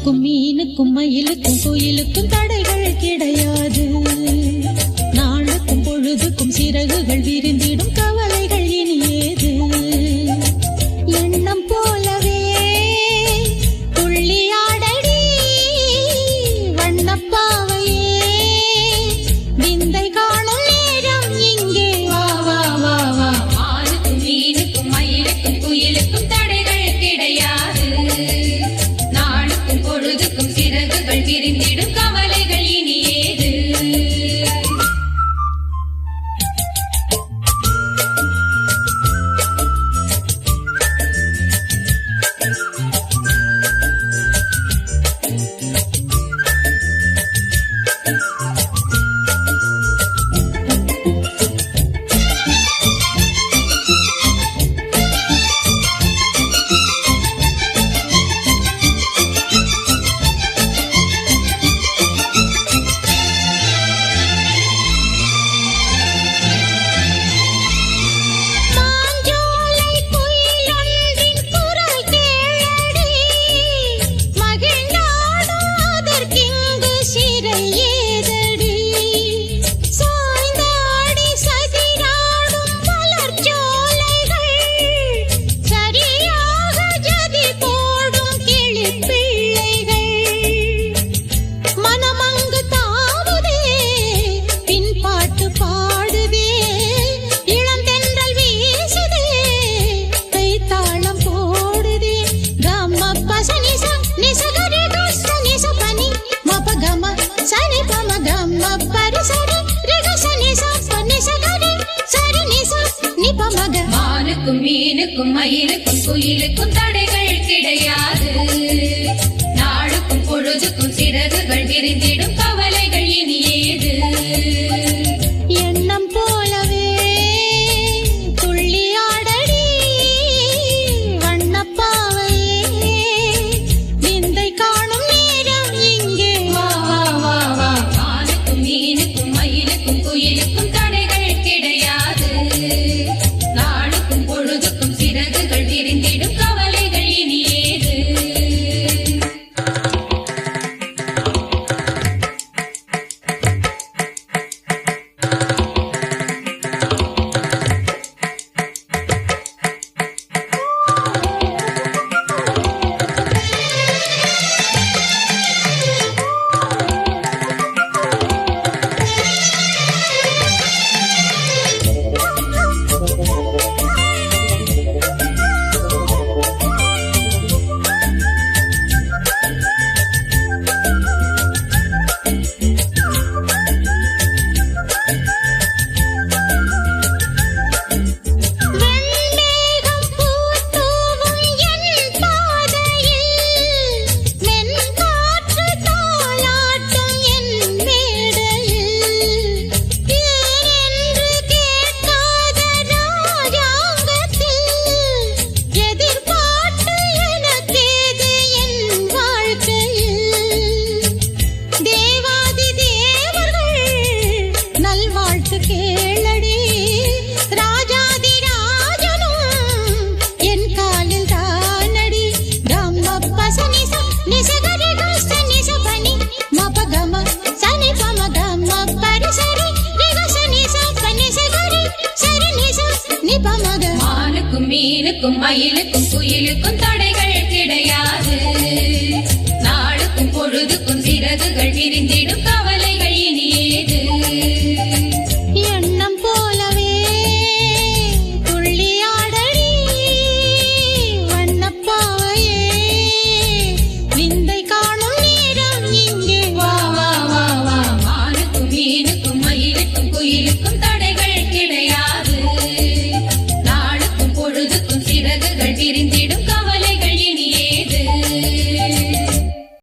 மானுக்கும் மீனுக்கும் மயிலுக்கும் குயிலுக்கும் தடைகள் கிடையாது. நாளுக்கும் பொழுதுக்கும் சிறகுகள் விரிந்திடும் கவலைகள் இனியேது. எண்ணம் போலவே துள்ளியாடடி வண்ணப்பாவையே, விந்தை காணும் நேரம் இங்கே வா வா வா வா. மானுக்கும் மீனுக்கும் மயிலுக்கும் குயிலுக்கும் தடைகள் கிடையாது. நாளுக்கும் பொழுதுக்கும் சிறகுகள் விரிந்திடும் கவலைகள் இனியேது. மானுக்கும் மீனுக்கும் மயிலுக்கும் குயிலுக்கும் தடைகள் கிடையாது. நாளுக்கும் பொழுதுக்கும் சிறகுகள் விரிந்திடும் கவலைகள் இனியேது. எண்ணம் போலவே துள்ளியாடடி வண்ணப்பாவையே, விந்தை காணும் நேரம் இங்கே வா வா வா வா. மானுக்கும் மீனுக்கும் மயிலுக்கும் குயிலுக்கும் தடைகள் கிடையாது. நாளுக்கும் பொழுதுக்கும் சிறகுகள் விரிந்திடும் கவலைகள் இனியேது. மானுக்கும் மீனுக்கும் மயிலுக்கும் குயிலுக்கும் தடை